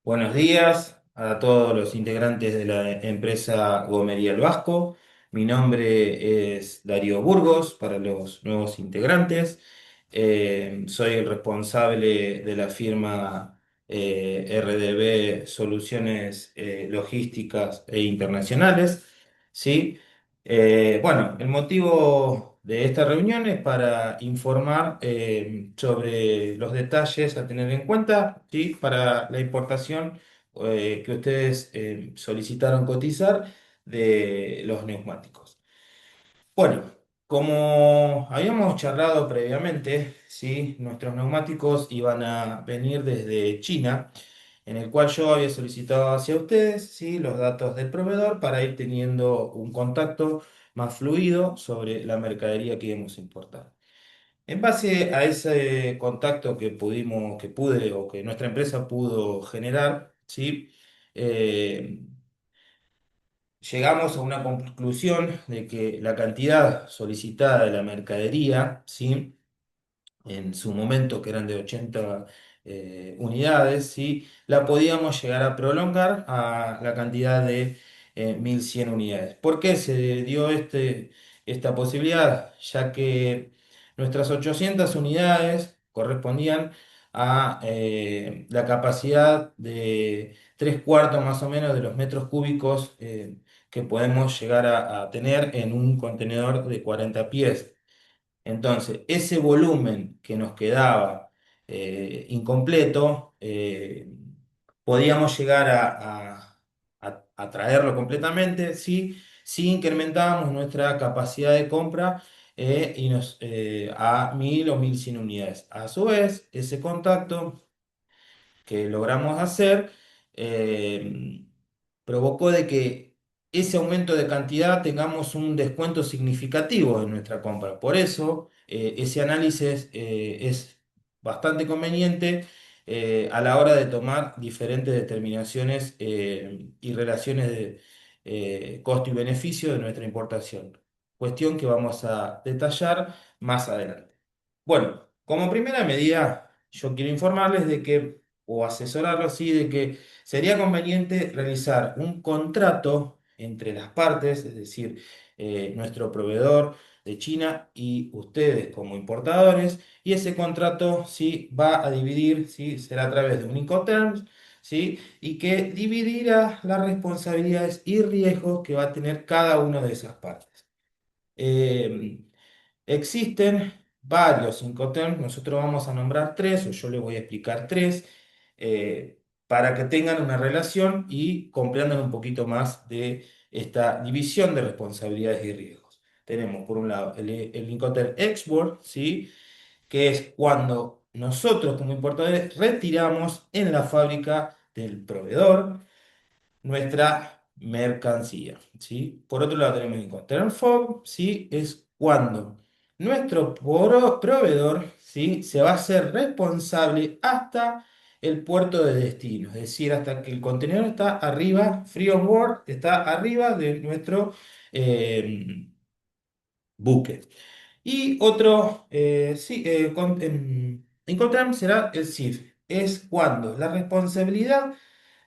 Buenos días a todos los integrantes de la empresa Gomería El Vasco. Mi nombre es Darío Burgos para los nuevos integrantes. Soy el responsable de la firma RDB Soluciones Logísticas e Internacionales. ¿Sí? Bueno, el motivo de esta reunión es para informar sobre los detalles a tener en cuenta, ¿sí? Para la importación que ustedes solicitaron cotizar de los neumáticos. Bueno, como habíamos charlado previamente, ¿sí? Nuestros neumáticos iban a venir desde China, en el cual yo había solicitado hacia ustedes, ¿sí? Los datos del proveedor para ir teniendo un contacto más fluido sobre la mercadería que íbamos a importar. En base a ese contacto que pude o que nuestra empresa pudo generar, ¿sí? Eh, Llegamos a una conclusión de que la cantidad solicitada de la mercadería, ¿sí? En su momento, que eran de 80 unidades, ¿sí? La podíamos llegar a prolongar a la cantidad de 1100 unidades. ¿Por qué se dio esta posibilidad? Ya que nuestras 800 unidades correspondían a la capacidad de tres cuartos más o menos de los metros cúbicos que podemos llegar a tener en un contenedor de 40 pies. Entonces, ese volumen que nos quedaba incompleto, podíamos llegar a traerlo completamente, ¿sí? Si incrementábamos nuestra capacidad de compra a 1000 o 1100 unidades. A su vez, ese contacto que logramos hacer eh, provocó de que ese aumento de cantidad tengamos un descuento significativo en nuestra compra. Por eso, ese análisis es bastante conveniente a la hora de tomar diferentes determinaciones y relaciones de costo y beneficio de nuestra importación. Cuestión que vamos a detallar más adelante. Bueno, como primera medida, yo quiero informarles de que, o asesorarlos, sí, de que sería conveniente realizar un contrato entre las partes, es decir, nuestro proveedor de China y ustedes como importadores, y ese contrato sí va a dividir, sí, será a través de un Incoterms, sí, y que dividirá las responsabilidades y riesgos que va a tener cada una de esas partes. Eh, Existen varios Incoterms, nosotros vamos a nombrar tres, o yo les voy a explicar tres, para que tengan una relación y comprendan un poquito más de esta división de responsabilidades y riesgos. Tenemos por un lado el Incoterm Export, ¿sí? Que es cuando nosotros como importadores retiramos en la fábrica del proveedor nuestra mercancía, ¿sí? Por otro lado tenemos Incoterm FOB, ¿sí? Es cuando nuestro proveedor, ¿sí? Se va a hacer responsable hasta el puerto de destino, es decir, hasta que el contenedor está arriba, free on board, está arriba de nuestro eh, buque. Y otro, Incoterm será el CIF, es cuando la responsabilidad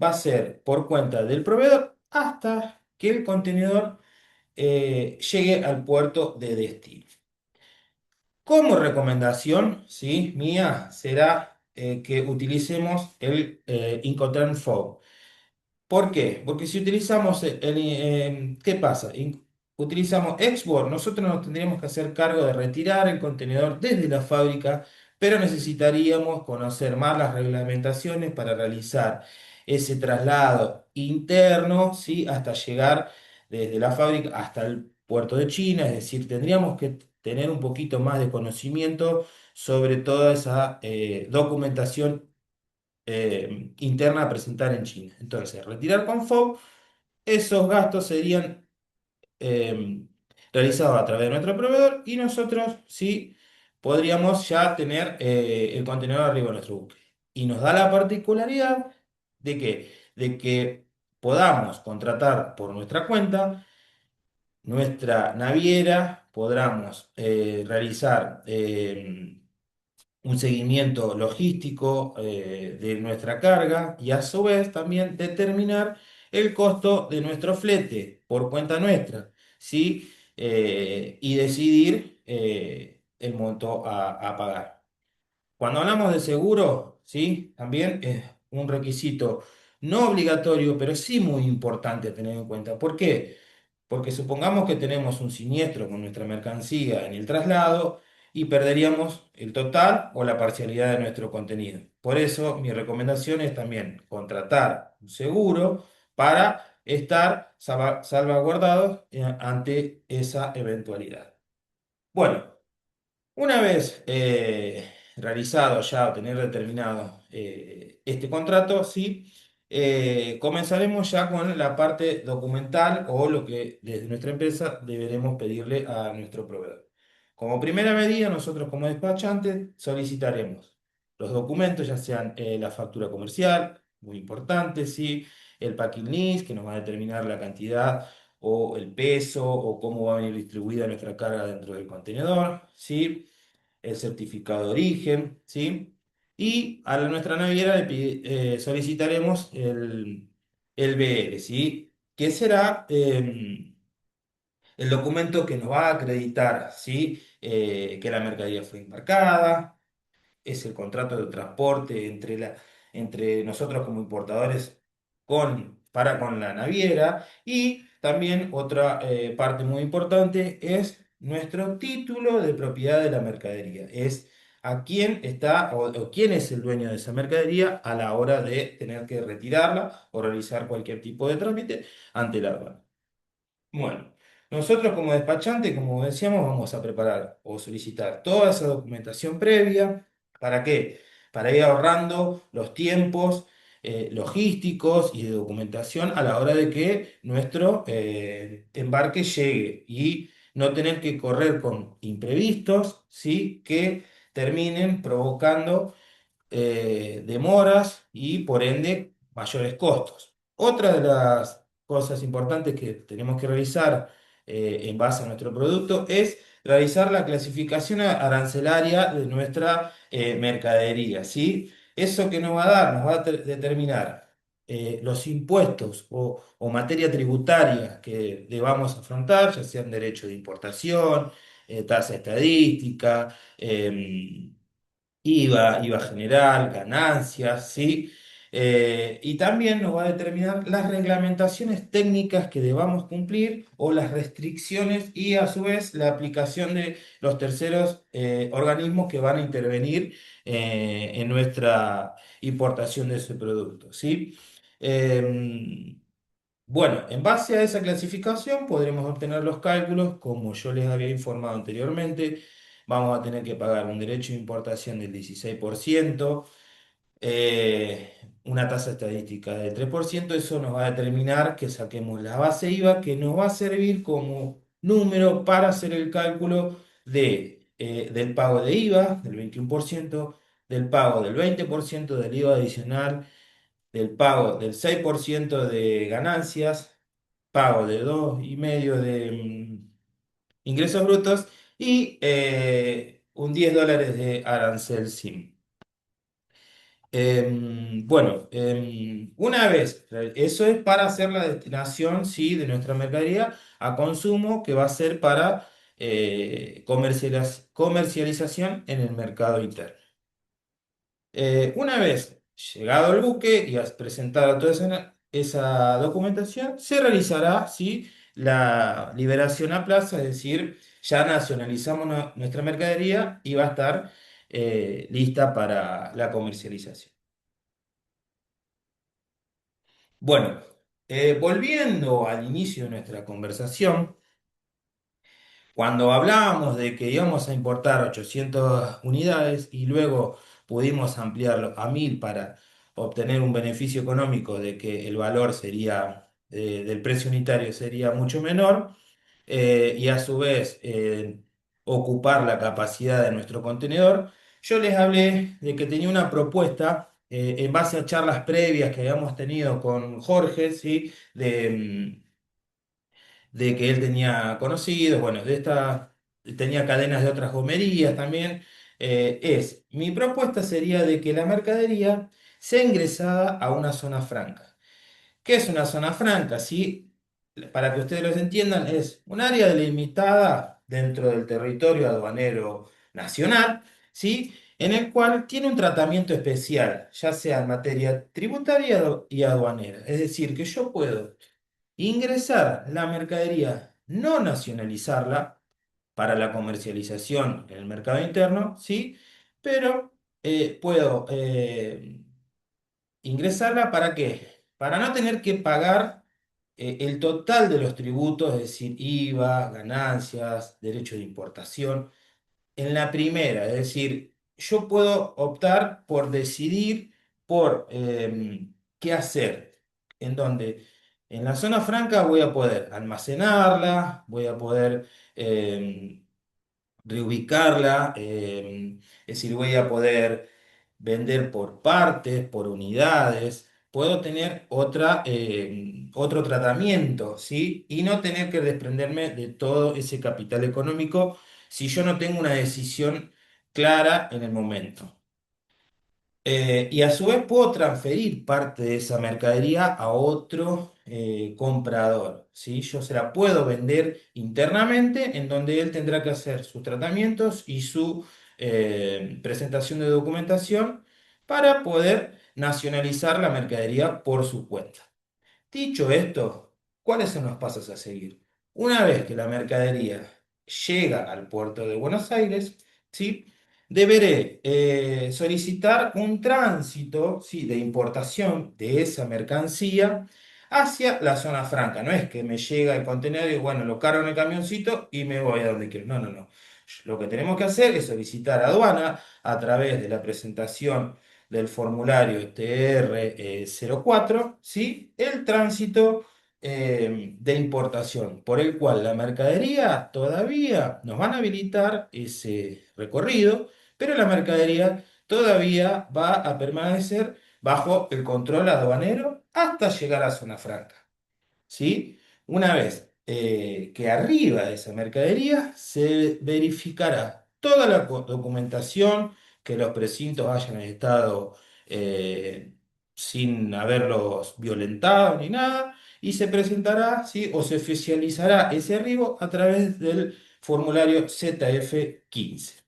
va a ser por cuenta del proveedor hasta que el contenedor llegue al puerto de destino. Como recomendación, ¿sí? Mía será que utilicemos el Incoterm FOB. ¿Por qué? Porque si utilizamos ¿qué pasa? Utilizamos Export, nosotros nos tendríamos que hacer cargo de retirar el contenedor desde la fábrica, pero necesitaríamos conocer más las reglamentaciones para realizar ese traslado interno, ¿sí? Hasta llegar desde la fábrica hasta el puerto de China, es decir, tendríamos que tener un poquito más de conocimiento sobre toda esa documentación interna a presentar en China. Entonces, retirar con FOB, esos gastos serían eh, realizados a través de nuestro proveedor y nosotros sí podríamos ya tener el contenedor arriba de nuestro buque. Y nos da la particularidad de que podamos contratar por nuestra cuenta nuestra naviera, podamos realizar un seguimiento logístico de nuestra carga y a su vez también determinar el costo de nuestro flete por cuenta nuestra, ¿sí? Y decidir el monto a pagar. Cuando hablamos de seguro, ¿sí? También es un requisito no obligatorio, pero sí muy importante a tener en cuenta. ¿Por qué? Porque supongamos que tenemos un siniestro con nuestra mercancía en el traslado y perderíamos el total o la parcialidad de nuestro contenido. Por eso mi recomendación es también contratar un seguro para estar salvaguardados ante esa eventualidad. Bueno. Una vez realizado ya o tener determinado este contrato, sí, comenzaremos ya con la parte documental o lo que desde nuestra empresa deberemos pedirle a nuestro proveedor. Como primera medida, nosotros como despachantes solicitaremos los documentos, ya sean la factura comercial, muy importante, sí, el packing list, que nos va a determinar la cantidad o el peso o cómo va a venir distribuida nuestra carga dentro del contenedor, ¿sí? El certificado de origen, ¿sí? Y a nuestra naviera solicitaremos el BL, ¿sí? Que será el documento que nos va a acreditar, ¿sí? Que la mercadería fue embarcada, es el contrato de transporte entre nosotros como importadores para con la naviera. Y también otra parte muy importante es nuestro título de propiedad de la mercadería. Es a quién está o quién es el dueño de esa mercadería a la hora de tener que retirarla o realizar cualquier tipo de trámite ante la aduana. Bueno, nosotros como despachante, como decíamos, vamos a preparar o solicitar toda esa documentación previa. ¿Para qué? Para ir ahorrando los tiempos logísticos y de documentación a la hora de que nuestro embarque llegue y no tener que correr con imprevistos, ¿sí? Que terminen provocando demoras y por ende mayores costos. Otra de las cosas importantes que tenemos que realizar en base a nuestro producto es realizar la clasificación arancelaria de nuestra mercadería, ¿sí? ¿Eso que nos va a dar? Nos va a determinar los impuestos o materia tributaria que debamos afrontar, ya sean derecho de importación, tasa estadística, IVA general, ganancias, ¿sí? Y también nos va a determinar las reglamentaciones técnicas que debamos cumplir o las restricciones y a su vez la aplicación de los terceros organismos que van a intervenir en nuestra importación de ese producto, ¿sí? Bueno, en base a esa clasificación podremos obtener los cálculos, como yo les había informado anteriormente. Vamos a tener que pagar un derecho de importación del 16%, eh, una tasa estadística del 3%. Eso nos va a determinar que saquemos la base IVA, que nos va a servir como número para hacer el cálculo del pago de IVA del 21%, del pago del 20% del IVA adicional, del pago del 6% de ganancias, pago de 2,5% de ingresos brutos y un $10 de arancel SIM. Bueno, una vez, eso es para hacer la destinación, sí, de nuestra mercadería a consumo, que va a ser para comercialización en el mercado interno. Una vez llegado el buque y has presentado toda esa documentación, se realizará, ¿sí? La liberación a plaza, es decir, ya nacionalizamos nuestra mercadería y va a estar lista para la comercialización. Bueno, volviendo al inicio de nuestra conversación, cuando hablábamos de que íbamos a importar 800 unidades y luego pudimos ampliarlo a 1.000 para obtener un beneficio económico de que el valor sería, del precio unitario sería mucho menor, y a su vez ocupar la capacidad de nuestro contenedor, yo les hablé de que tenía una propuesta en base a charlas previas que habíamos tenido con Jorge, ¿sí? De que él tenía conocidos, bueno, tenía cadenas de otras gomerías también, mi propuesta sería de que la mercadería sea ingresada a una zona franca. ¿Qué es una zona franca? ¿Sí? Para que ustedes lo entiendan, es un área delimitada dentro del territorio aduanero nacional, ¿sí? En el cual tiene un tratamiento especial, ya sea en materia tributaria y aduanera. Es decir, que yo puedo ingresar la mercadería, no nacionalizarla para la comercialización en el mercado interno, ¿sí? Pero puedo ingresarla ¿para qué? Para no tener que pagar el total de los tributos, es decir, IVA, ganancias, derecho de importación, en la primera. Es decir, yo puedo optar por decidir por qué hacer, en donde en la zona franca voy a poder almacenarla, voy a poder reubicarla, es decir, voy a poder vender por partes, por unidades, puedo tener otro tratamiento, ¿sí? Y no tener que desprenderme de todo ese capital económico si yo no tengo una decisión clara en el momento. Y a su vez puedo transferir parte de esa mercadería a otro comprador, ¿sí? Yo se la puedo vender internamente en donde él tendrá que hacer sus tratamientos y su presentación de documentación para poder nacionalizar la mercadería por su cuenta. Dicho esto, ¿cuáles son los pasos a seguir? Una vez que la mercadería llega al puerto de Buenos Aires, ¿sí? Deberé solicitar un tránsito, ¿sí? De importación de esa mercancía hacia la zona franca. No es que me llega el contenedor y bueno, lo cargo en el camioncito y me voy a donde quiero. No, no, no. Lo que tenemos que hacer es solicitar a aduana a través de la presentación del formulario TR-04, ¿sí? El tránsito de importación, por el cual la mercadería todavía nos van a habilitar ese recorrido, pero la mercadería todavía va a permanecer bajo el control aduanero hasta llegar a zona franca. ¿Sí? Una vez que arriba de esa mercadería se verificará toda la documentación, que los precintos hayan estado eh, sin haberlos violentado ni nada, y se presentará, ¿sí? O se oficializará ese arribo a través del formulario ZF-15.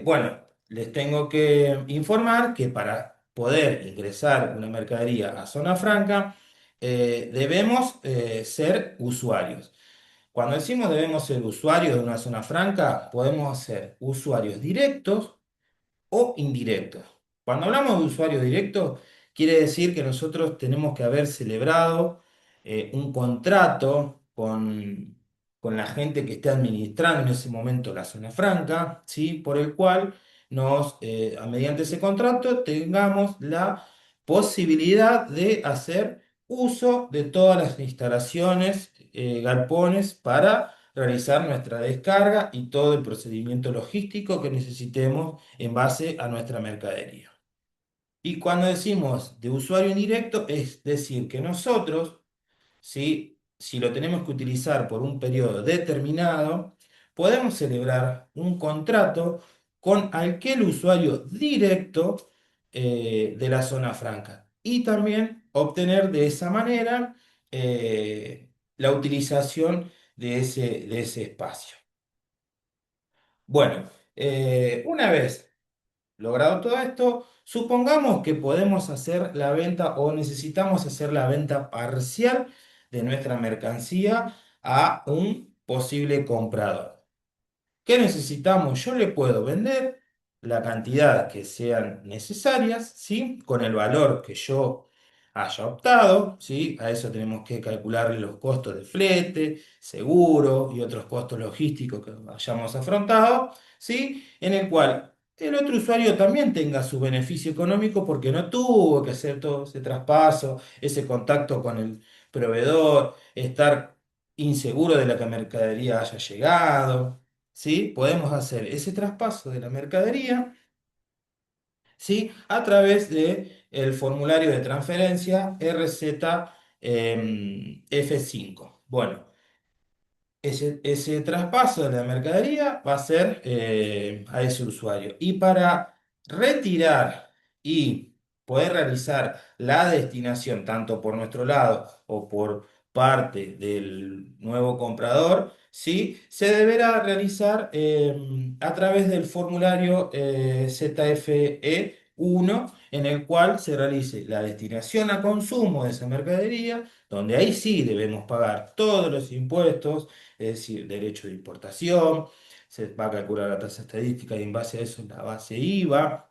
Bueno, les tengo que informar que para poder ingresar una mercadería a zona franca, debemos ser usuarios. Cuando decimos debemos ser usuarios de una zona franca, podemos ser usuarios directos o indirectos. Cuando hablamos de usuario directo, quiere decir que nosotros tenemos que haber celebrado un contrato con la gente que esté administrando en ese momento la zona franca, ¿sí? Por el cual mediante ese contrato tengamos la posibilidad de hacer uso de todas las instalaciones, galpones para realizar nuestra descarga y todo el procedimiento logístico que necesitemos en base a nuestra mercadería. Y cuando decimos de usuario indirecto, es decir, que nosotros, ¿sí? Si lo tenemos que utilizar por un periodo determinado, podemos celebrar un contrato con aquel usuario directo de la zona franca y también obtener de esa manera la utilización de ese espacio. Bueno, una vez logrado todo esto, supongamos que podemos hacer la venta o necesitamos hacer la venta parcial de nuestra mercancía a un posible comprador. ¿Qué necesitamos? Yo le puedo vender la cantidad que sean necesarias, ¿sí? Con el valor que yo haya optado, ¿sí? A eso tenemos que calcularle los costos de flete, seguro y otros costos logísticos que hayamos afrontado, ¿sí? En el cual el otro usuario también tenga su beneficio económico porque no tuvo que hacer todo ese traspaso, ese contacto con el proveedor, estar inseguro de la que mercadería haya llegado. ¿Sí? Podemos hacer ese traspaso de la mercadería, ¿sí? A través de el formulario de transferencia RZ F5. Bueno, ese traspaso de la mercadería va a ser a ese usuario. Y para retirar y poder realizar la destinación, tanto por nuestro lado o por parte del nuevo comprador, ¿sí? Se deberá realizar a través del formulario ZFE1, en el cual se realice la destinación a consumo de esa mercadería, donde ahí sí debemos pagar todos los impuestos, es decir, derecho de importación, se va a calcular la tasa estadística y en base a eso la base IVA,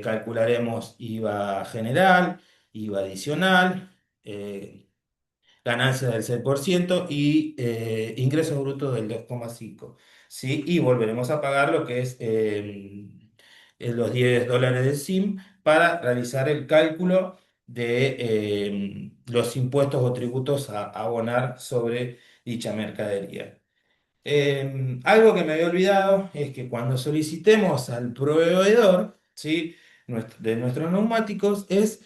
calcularemos IVA general, IVA adicional, ganancia del 6% y ingresos brutos del 2,5%. ¿Sí? Y volveremos a pagar lo que es los $10 de SIM para realizar el cálculo de los impuestos o tributos a abonar sobre dicha mercadería. Algo que me había olvidado es que cuando solicitemos al proveedor, ¿sí? De nuestros neumáticos es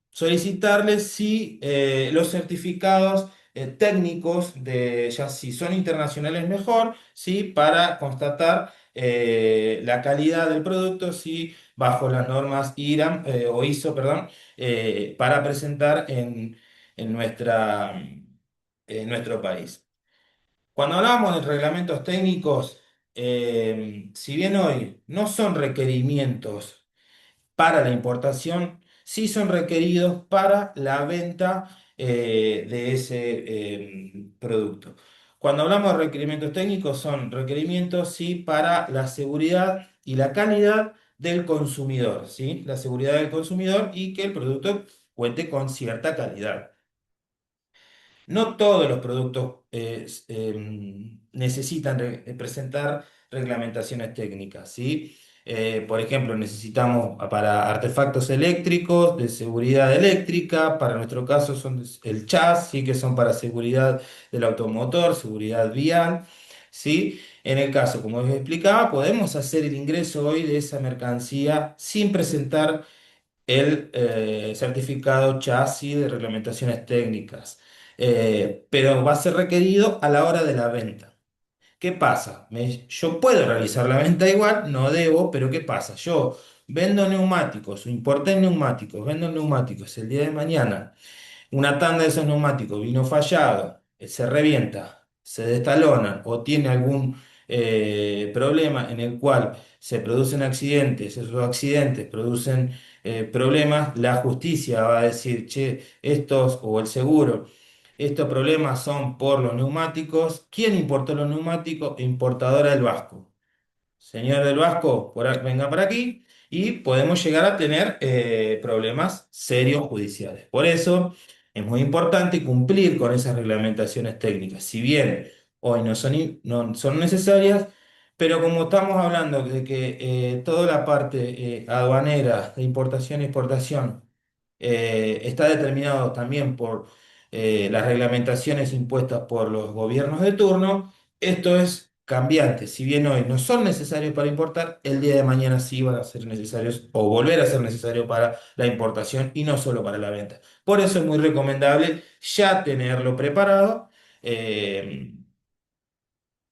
solicitarles si los certificados técnicos de, ya si son internacionales mejor, ¿sí? Para constatar la calidad del producto, si bajo las normas IRAM o ISO, perdón, para presentar en nuestro país. Cuando hablamos de reglamentos técnicos, si bien hoy no son requerimientos para la importación, sí son requeridos para la venta de ese producto. Cuando hablamos de requerimientos técnicos, son requerimientos sí para la seguridad y la calidad del consumidor, ¿sí? La seguridad del consumidor y que el producto cuente con cierta calidad. No todos los productos necesitan presentar reglamentaciones técnicas, ¿sí? Por ejemplo, necesitamos para artefactos eléctricos, de seguridad eléctrica, para nuestro caso son el chas, ¿sí? Que son para seguridad del automotor, seguridad vial, ¿sí? En el caso, como les explicaba, podemos hacer el ingreso hoy de esa mercancía sin presentar el certificado chasis de reglamentaciones técnicas. Pero va a ser requerido a la hora de la venta. ¿Qué pasa? Yo puedo realizar la venta igual, no debo, pero ¿qué pasa? Yo vendo neumáticos o importé neumáticos, vendo neumáticos el día de mañana, una tanda de esos neumáticos vino fallado, se revienta, se destalonan o tiene algún problema en el cual se producen accidentes, esos accidentes producen problemas, la justicia va a decir, che, estos o el seguro, estos problemas son por los neumáticos. ¿Quién importó los neumáticos? Importadora del Vasco. Señor del Vasco, venga para aquí y podemos llegar a tener problemas serios judiciales. Por eso es muy importante cumplir con esas reglamentaciones técnicas. Si bien hoy no son necesarias, pero como estamos hablando de que toda la parte aduanera de importación y exportación está determinado también por las reglamentaciones impuestas por los gobiernos de turno, esto es cambiante. Si bien hoy no son necesarios para importar, el día de mañana sí van a ser necesarios o volver a ser necesarios para la importación y no solo para la venta. Por eso es muy recomendable ya tenerlo preparado eh,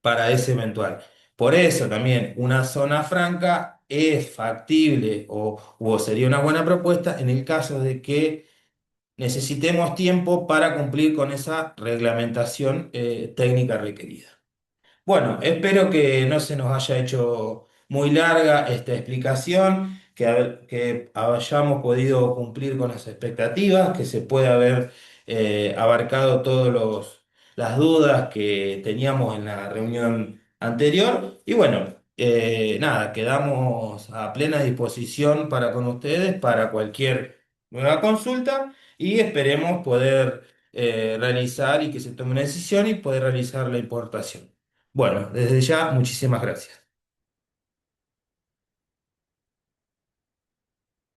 para ese eventual. Por eso también una zona franca es factible o sería una buena propuesta en el caso de que necesitemos tiempo para cumplir con esa reglamentación técnica requerida. Bueno, espero que no se nos haya hecho muy larga esta explicación, que hayamos podido cumplir con las expectativas, que se pueda haber abarcado todas las dudas que teníamos en la reunión anterior. Y bueno, nada, quedamos a plena disposición para con ustedes para cualquier nueva consulta y esperemos poder realizar y que se tome una decisión y poder realizar la importación. Bueno, desde ya, muchísimas gracias.